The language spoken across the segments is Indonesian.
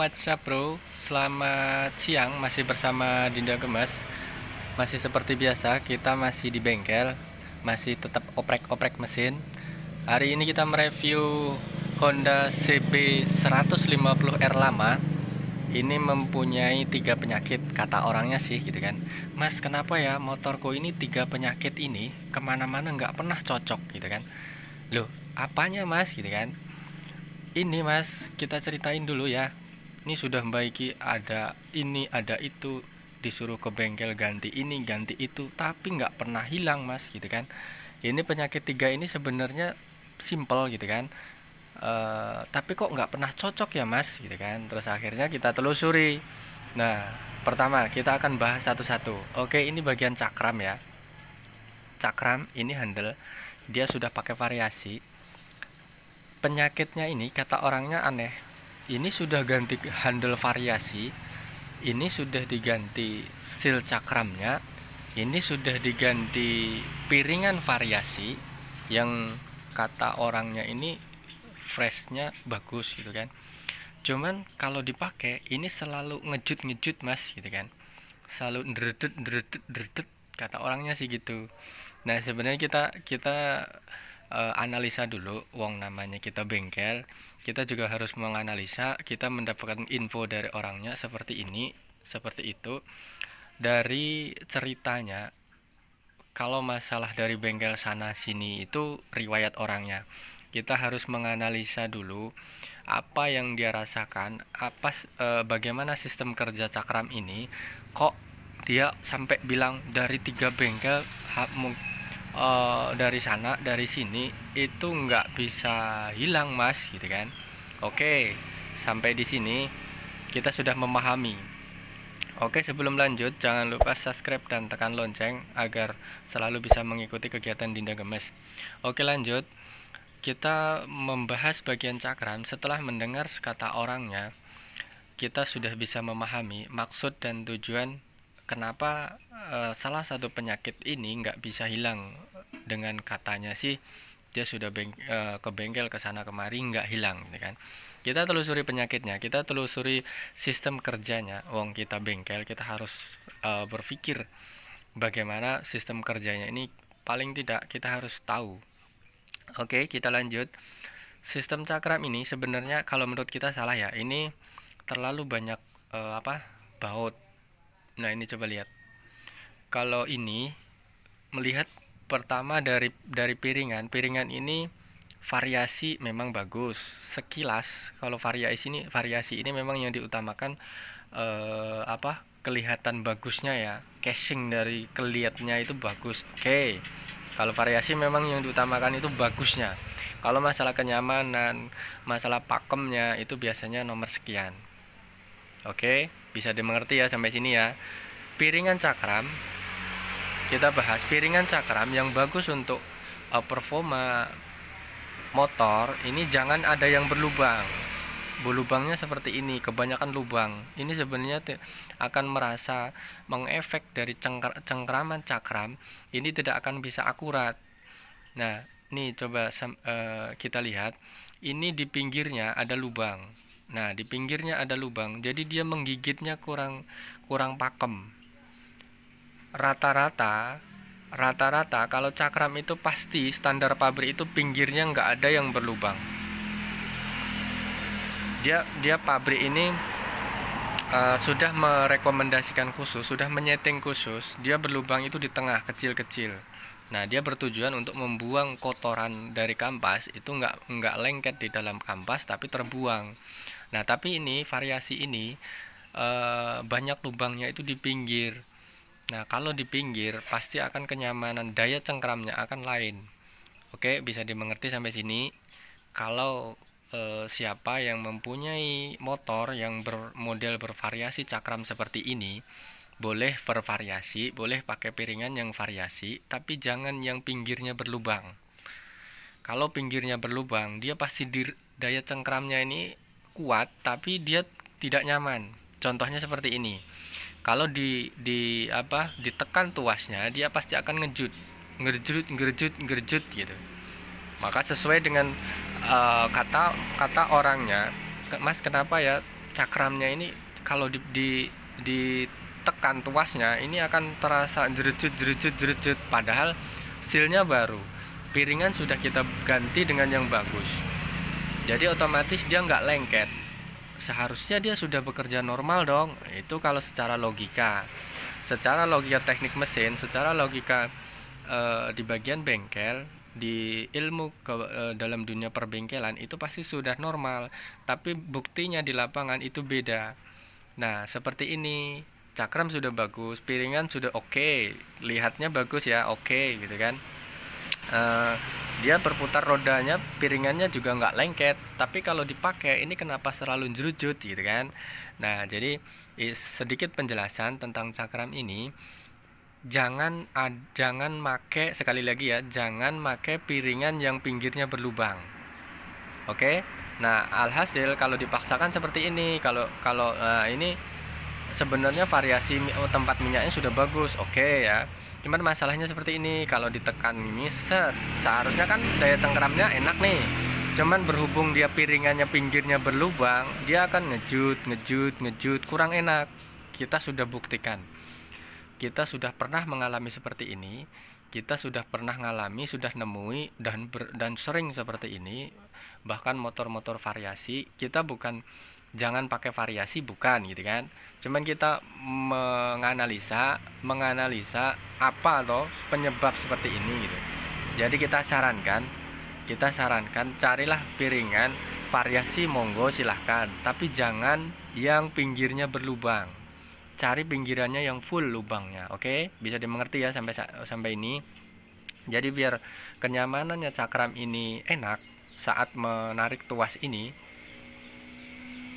what's up bro? Selamat siang, masih bersama Dinda Gemas. Masih seperti biasa, kita masih di bengkel, masih tetap oprek-oprek mesin. Hari ini kita mereview Honda CB 150R lama. Ini mempunyai 3 penyakit, kata orangnya sih gitu kan. Mas, kenapa ya motorku ini 3 penyakit ini kemana-mana nggak pernah cocok gitu kan. Loh, apanya mas gitu kan. Ini mas, kita ceritain dulu ya. Ini sudah membaiki, ada ini ada itu, disuruh ke bengkel ganti ini ganti itu, tapi nggak pernah hilang mas gitu kan. Ini penyakit 3 ini sebenarnya simple gitu kan. Tapi kok nggak pernah cocok ya mas gitu kan. Terus akhirnya kita telusuri. Nah, pertama kita akan bahas satu-satu. Oke, ini bagian cakram ya. Cakram ini handle, dia sudah pakai variasi. Penyakitnya ini kata orangnya aneh. Ini sudah ganti handle variasi, ini sudah diganti seal cakramnya, ini sudah diganti piringan variasi yang kata orangnya ini freshnya bagus gitu kan. Cuman kalau dipakai ini selalu ngejut mas gitu kan, selalu ndredet kata orangnya sih gitu. Nah sebenarnya kita analisa dulu, wong namanya kita bengkel, kita juga harus menganalisa, kita mendapatkan info dari orangnya seperti ini, seperti itu. Dari ceritanya, kalau masalah dari bengkel sana sini itu riwayat orangnya. Kita harus menganalisa dulu apa yang dia rasakan, bagaimana sistem kerja cakram ini, kok dia sampai bilang dari 3 bengkel dari sana dari sini itu nggak bisa hilang mas gitu kan. Oke, sampai di sini kita sudah memahami. Oke, sebelum lanjut jangan lupa subscribe dan tekan lonceng agar selalu bisa mengikuti kegiatan Dinda Gemes. Oke, lanjut. Kita membahas bagian cakram. Setelah mendengar kata orangnya, kita sudah bisa memahami maksud dan tujuan kenapa salah satu penyakit ini nggak bisa hilang. Dengan katanya sih dia sudah ke bengkel ke sana kemari nggak hilang gitu kan. Kita telusuri penyakitnya, kita telusuri sistem kerjanya. Wong kita bengkel, kita harus berpikir bagaimana sistem kerjanya ini, paling tidak kita harus tahu. Oke, kita lanjut. Sistem cakram ini sebenarnya kalau menurut kita salah ya. Ini terlalu banyak baut. Nah, ini coba lihat. Kalau ini melihat pertama dari piringan ini variasi memang bagus. Sekilas kalau variasi ini memang yang diutamakan kelihatan bagusnya ya. Casing dari kelihatnya itu bagus. Oke. Kalau variasi memang yang diutamakan itu bagusnya. Kalau masalah kenyamanan, masalah pakemnya itu biasanya nomor sekian. Oke, bisa dimengerti ya sampai sini ya. Piringan cakram, kita bahas piringan cakram yang bagus untuk performa motor. Ini jangan ada yang berlubang. Lubangnya seperti ini, kebanyakan lubang. Ini sebenarnya akan merasa mengefek dari cengkraman cakram. Ini tidak akan bisa akurat. Nah, nih coba kita lihat. Ini di pinggirnya ada lubang. Nah, di pinggirnya ada lubang. Jadi dia menggigitnya kurang pakem. Rata-rata kalau cakram itu pasti standar pabrik itu pinggirnya nggak ada yang berlubang. Dia pabrik ini sudah merekomendasikan khusus, sudah menyeting khusus, dia berlubang itu di tengah kecil-kecil. Nah, dia bertujuan untuk membuang kotoran dari kampas itu nggak lengket di dalam kampas tapi terbuang. Nah, tapi ini variasi ini banyak lubangnya itu di pinggir. Nah, kalau di pinggir pasti akan kenyamanan, daya cengkramnya akan lain. Oke, bisa dimengerti sampai sini. Kalau siapa yang mempunyai motor yang bermodel bervariasi cakram seperti ini, boleh bervariasi, boleh pakai piringan yang variasi, tapi jangan yang pinggirnya berlubang. Kalau pinggirnya berlubang, dia pasti daya cengkramnya ini kuat, tapi dia tidak nyaman. Contohnya seperti ini. Kalau ditekan tuasnya, dia pasti akan ngerjut gitu. Maka sesuai dengan kata orangnya, Mas kenapa ya cakramnya ini kalau ditekan tuasnya ini akan terasa jerejut, padahal sealnya baru, piringan sudah kita ganti dengan yang bagus, jadi otomatis dia nggak lengket. Seharusnya dia sudah bekerja normal dong. Itu kalau secara logika teknik mesin, secara logika di bagian bengkel, di ilmu dalam dunia perbengkelan itu pasti sudah normal. Tapi buktinya di lapangan itu beda. Nah seperti ini, cakram sudah bagus, piringan sudah oke, lihatnya bagus ya, oke gitu kan. Dia berputar rodanya, piringannya juga nggak lengket, tapi kalau dipakai ini kenapa selalu jerujut gitu kan. Nah jadi sedikit penjelasan tentang cakram ini. Jangan make, sekali lagi ya, jangan make piringan yang pinggirnya berlubang. Oke. Nah alhasil kalau dipaksakan seperti ini, kalau ini sebenarnya variasi tempat minyaknya sudah bagus, oke ya. Cuman masalahnya seperti ini, kalau ditekan ini seharusnya kan daya cengkeramnya enak nih. Cuman berhubung dia piringannya pinggirnya berlubang, dia akan ngejut, kurang enak. Kita sudah buktikan. Kita sudah pernah mengalami seperti ini. Kita sudah pernah ngalami, sudah nemui dan sering seperti ini. Bahkan motor-motor variasi, kita bukan jangan pakai variasi, bukan gitu kan. Cuman kita menganalisa apa atau penyebab seperti ini gitu. Jadi kita sarankan carilah piringan variasi, monggo silahkan, tapi jangan yang pinggirnya berlubang. Cari pinggirannya yang full lubangnya. Oke, bisa dimengerti ya sampai ini. Jadi biar kenyamanannya cakram ini enak saat menarik tuas ini,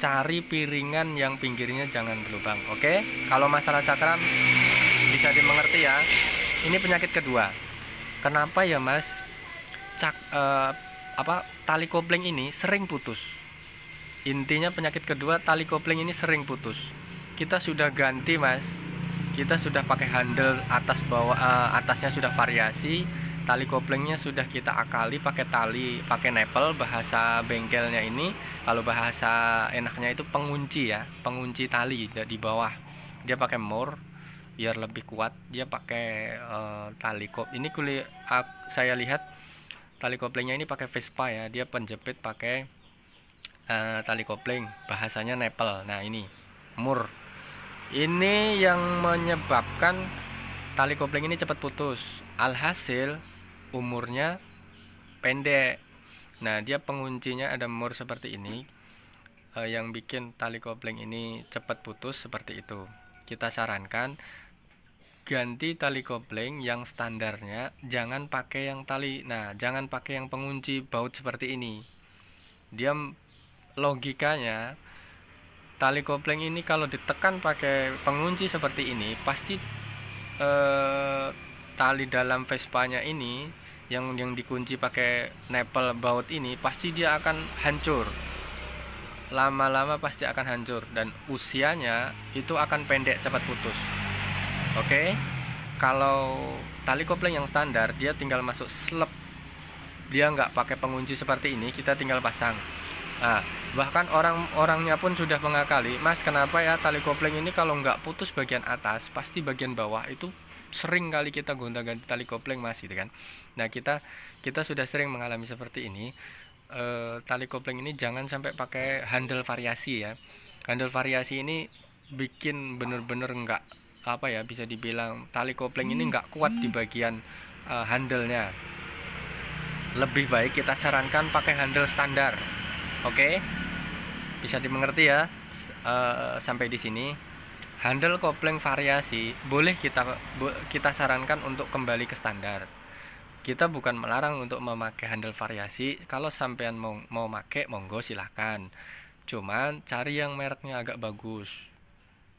cari piringan yang pinggirnya jangan berlubang. Oke, kalau masalah cakram bisa dimengerti ya. Ini penyakit kedua. Kenapa ya mas, tali kopling ini sering putus? Intinya penyakit kedua, tali kopling ini sering putus. Kita sudah ganti mas, kita sudah pakai handle atas bawah, atasnya sudah variasi, tali koplingnya sudah kita akali pakai nepel, bahasa bengkelnya ini. Kalau bahasa enaknya itu pengunci ya, pengunci tali di bawah. Dia pakai mur biar lebih kuat. Dia pakai tali kop. Ini saya lihat tali koplingnya ini pakai Vespa ya. Dia penjepit pakai tali kopling, bahasanya nepel. Nah ini mur. Ini yang menyebabkan tali kopling ini cepat putus. Alhasil umurnya pendek. Nah dia penguncinya ada mur seperti ini, yang bikin tali kopling ini cepat putus seperti itu. Kita sarankan ganti tali kopling yang standarnya, jangan pakai yang jangan pakai yang pengunci baut seperti ini. Dia logikanya tali kopling ini kalau ditekan pakai pengunci seperti ini, pasti tali dalam Vespanya ini yang dikunci pakai nepel baut ini pasti dia akan hancur. Lama-lama pasti akan hancur dan usianya itu akan pendek, cepat putus. Oke. Kalau tali kopling yang standar, dia tinggal masuk slep. Dia nggak pakai pengunci seperti ini, kita tinggal pasang. Nah, bahkan orang-orangnya pun sudah mengakali, mas kenapa ya tali kopling ini kalau nggak putus bagian atas, pasti bagian bawah itu sering kali kita gonta-ganti tali kopling mas gitu kan. Nah kita sudah sering mengalami seperti ini. Tali kopling ini jangan sampai pakai handle variasi ya. Handle variasi ini bikin bener-bener nggak bisa dibilang tali kopling ini nggak kuat di bagian handle-nya. Lebih baik kita sarankan pakai handle standar. Oke, bisa dimengerti ya sampai di sini. Handle kopling variasi boleh kita sarankan untuk kembali ke standar. Kita bukan melarang untuk memakai handle variasi. Kalau sampean mau pakai, monggo silahkan. Cuman cari yang mereknya agak bagus.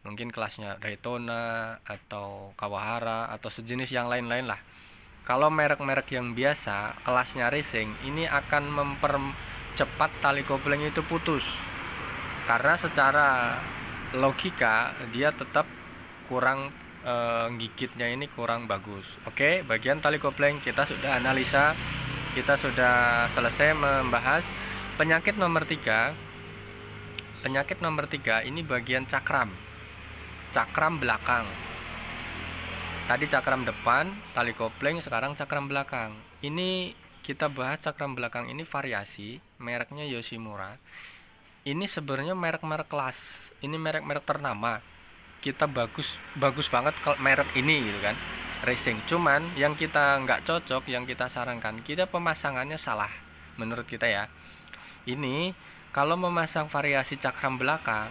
Mungkin kelasnya Daytona atau Kawahara atau sejenis yang lain-lain lah. Kalau merek-merek yang biasa, kelasnya racing, ini akan mempercepat tali kopling itu putus. Karena secara logika dia tetap kurang, gigitnya ini kurang bagus. Oke, bagian tali kopling kita sudah analisa, kita sudah selesai membahas. Penyakit nomor 3, Penyakit nomor 3 ini bagian cakram belakang. Tadi cakram depan, tali kopling, sekarang cakram belakang. Ini kita bahas cakram belakang ini variasi, mereknya Yoshimura. Ini sebenarnya merek-merek kelas, ini merek-merek ternama. Kita bagus banget kalau merek ini gitu kan, racing. Cuman yang kita nggak cocok, yang kita sarankan, kita pemasangannya salah menurut kita ya. Ini kalau memasang variasi cakram belakang,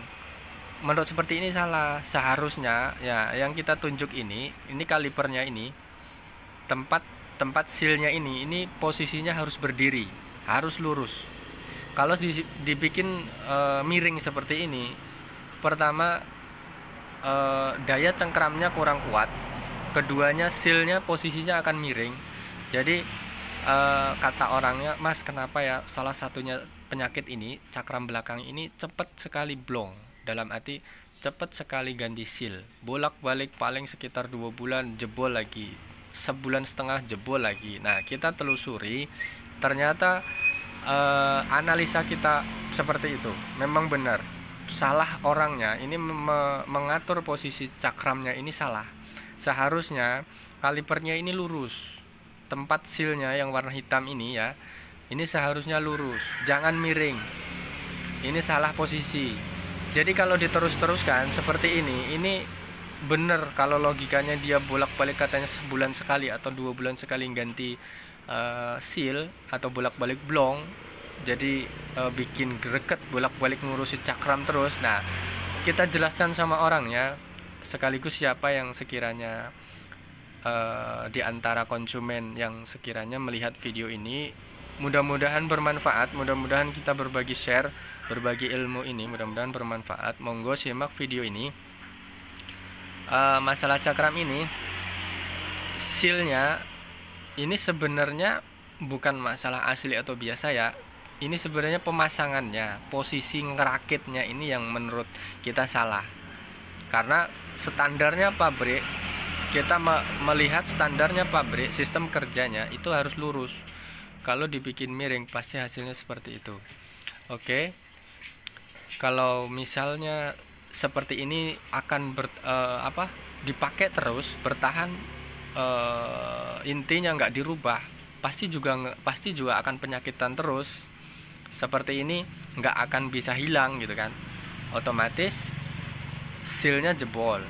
menurut seperti ini salah. Seharusnya ya yang kita tunjuk ini kalipernya ini, tempat sealnya ini posisinya harus berdiri, harus lurus. Kalau dibikin miring seperti ini, pertama daya cengkramnya kurang kuat, keduanya sealnya posisinya akan miring. Jadi kata orangnya, Mas, kenapa ya salah satunya penyakit ini cakram belakang ini cepat sekali blong, dalam arti cepat sekali ganti seal, bolak-balik paling sekitar 2 bulan jebol lagi, sebulan setengah jebol lagi. Nah, kita telusuri, ternyata analisa kita seperti itu, memang benar. Salah orangnya ini mengatur posisi cakramnya ini salah. Seharusnya kalipernya ini lurus, tempat sealnya yang warna hitam ini ya, ini seharusnya lurus, jangan miring. Ini salah posisi. Jadi kalau diterus-teruskan seperti ini bener kalau logikanya dia bolak-balik katanya sebulan sekali atau 2 bulan sekali ganti seal atau bolak-balik blong, jadi bikin greget, bolak-balik ngurusi cakram terus. Nah, kita jelaskan sama orangnya, sekaligus siapa yang sekiranya di antara konsumen yang sekiranya melihat video ini, mudah-mudahan bermanfaat, mudah-mudahan kita berbagi share, berbagi ilmu ini, mudah-mudahan bermanfaat. Monggo simak video ini. Masalah cakram ini, sealnya ini sebenarnya bukan masalah asli atau biasa ya. Ini sebenarnya pemasangannya, posisi ngerakitnya ini yang menurut kita salah. Karena standarnya pabrik, kita melihat standarnya pabrik, sistem kerjanya itu harus lurus. Kalau dibikin miring pasti hasilnya seperti itu. Oke. Kalau misalnya seperti ini akan dipakai terus, bertahan, intinya nggak dirubah, pasti juga akan penyakitan terus. Seperti ini nggak akan bisa hilang gitu kan, otomatis sealnya jebol,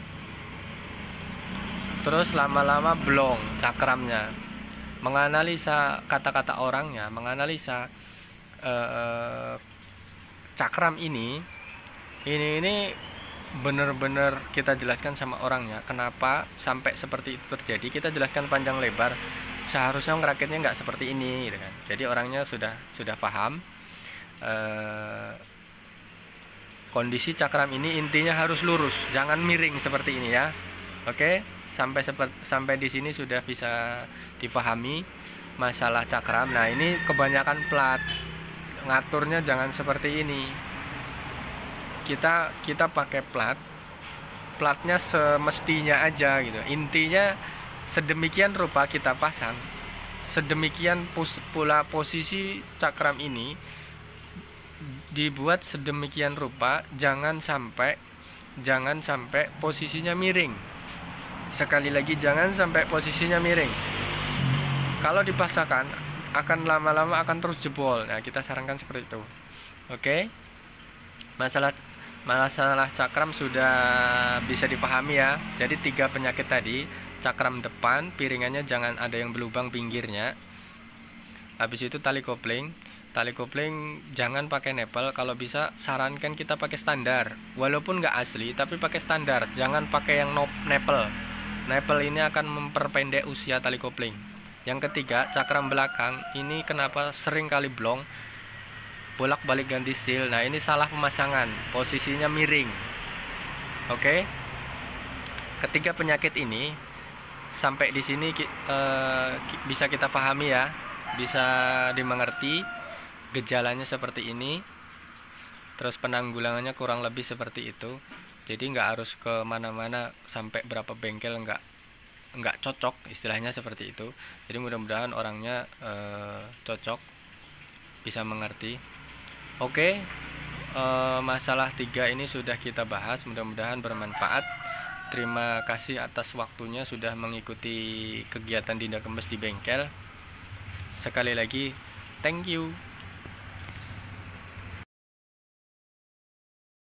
terus lama-lama blong cakramnya. Menganalisa kata-kata orangnya, menganalisa cakram ini bener-bener kita jelaskan sama orangnya kenapa sampai seperti itu terjadi. Kita jelaskan panjang lebar, seharusnya ngerakitnya nggak seperti ini gitu kan. Jadi orangnya sudah paham. Kondisi cakram ini intinya harus lurus, jangan miring seperti ini ya. Oke, sampai di sini sudah bisa dipahami masalah cakram. Nah, ini kebanyakan plat, ngaturnya jangan seperti ini. Kita pakai platnya semestinya aja gitu. Intinya sedemikian rupa kita pasang, sedemikian pula posisi cakram ini dibuat sedemikian rupa, jangan sampai posisinya miring. Sekali lagi, jangan sampai posisinya miring. Kalau dipaksakan akan lama-lama akan terus jebol. Nah, kita sarankan seperti itu. Oke. Masalah cakram sudah bisa dipahami ya. Jadi 3 penyakit tadi, cakram depan, piringannya jangan ada yang berlubang pinggirnya. Habis itu tali kopling jangan pakai nepel, kalau bisa sarankan kita pakai standar. Walaupun nggak asli tapi pakai standar, jangan pakai yang nepel. Nepel ini akan memperpendek usia tali kopling. Yang ketiga, cakram belakang ini kenapa sering kali blong, bolak-balik ganti seal. Nah, ini salah pemasangan, posisinya miring. Oke. Ketiga penyakit ini sampai di sini bisa kita pahami ya, bisa dimengerti. Gejalanya seperti ini, terus penanggulangannya kurang lebih seperti itu. Jadi nggak harus ke mana-mana sampai berapa bengkel, nggak cocok, istilahnya seperti itu. Jadi mudah-mudahan orangnya cocok, bisa mengerti. Oke, masalah 3 ini sudah kita bahas, mudah-mudahan bermanfaat. Terima kasih atas waktunya sudah mengikuti kegiatan Dinda Kempes di bengkel. Sekali lagi, thank you.